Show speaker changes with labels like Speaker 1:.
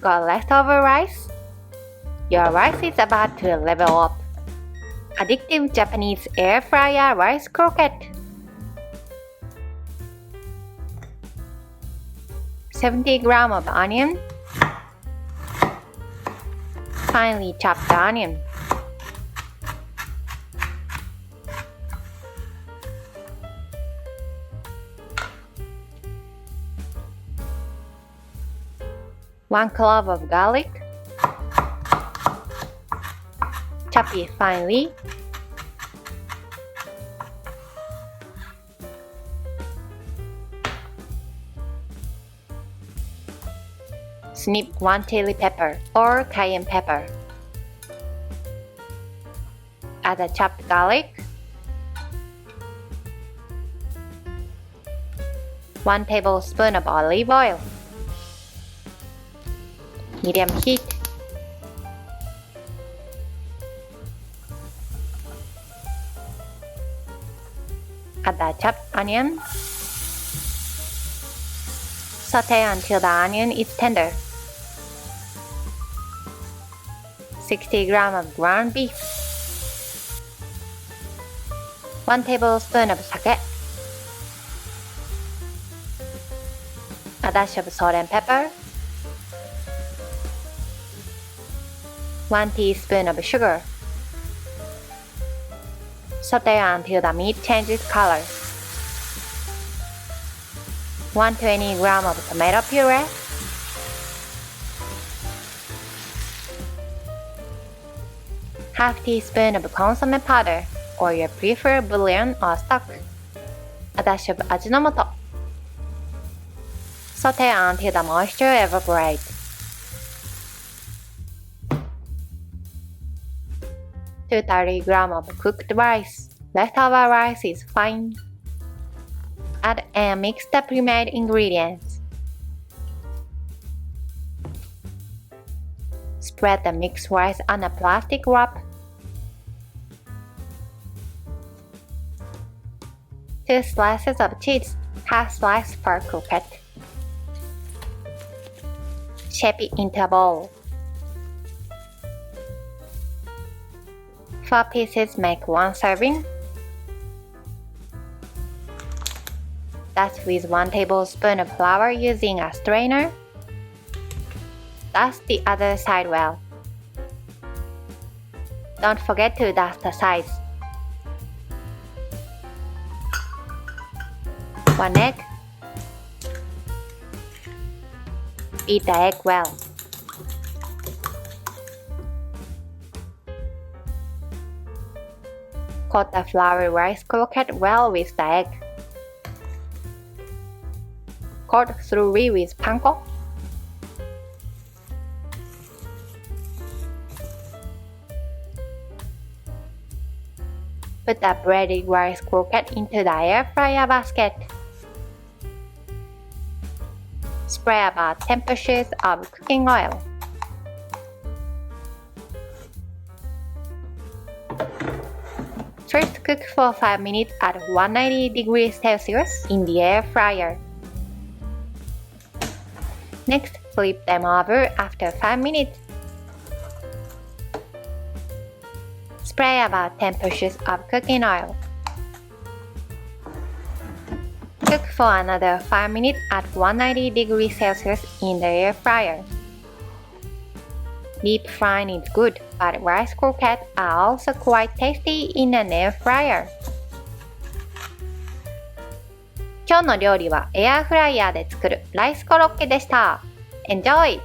Speaker 1: Got leftover rice? Your rice is about to level up. Addictive Japanese air fryer rice croquette. 70 grams of onion. Finely chopped onion. One clove of garlic. Chop it finely. Snip one chili pepper or cayenne pepper. Add the chopped garlic. 1 tablespoon of olive oil. Medium heat. Add the chopped onion. Saute until the onion is tender. 60 grams of ground beef. 1 tablespoon of sake. A dash of salt and pepper. 1 teaspoon of sugar. Saute until the meat changes color. 120 grams of tomato puree. Half teaspoon of consomme powder or your preferred bouillon or stock. A dash of ajinomoto. Saute until the moisture evaporates. 230 grams of cooked rice. Leftover rice is fine. Add and mix the pre-made ingredients. Spread the mixed rice on a plastic wrap. 2 slices of cheese, half slice per croquette. Shape it into a bowl. 4 pieces make 1 serving. Dust with 1 tablespoon of flour using a strainer. Dust the other side well. Don't forget to dust the sides. 1 egg. Beat the egg well. Coat the floury rice croquette well with the egg. Coat thoroughly with panko. Put the breaded rice croquette into the air fryer basket. Spray about 10 pushes of cooking oil. First cook for 5 minutes at 190 degrees Celsius in the air fryer. Next, flip them over after 5 minutes. Spray about 10 pushes of cooking oil. Cook for another 5 minutes at 190 degrees Celsius in the air fryer. Deep frying is good, but rice croquettes are also quite tasty in an air fryer. 今日の料理はエアフライヤーで作るライスコロッケでした。Enjoy!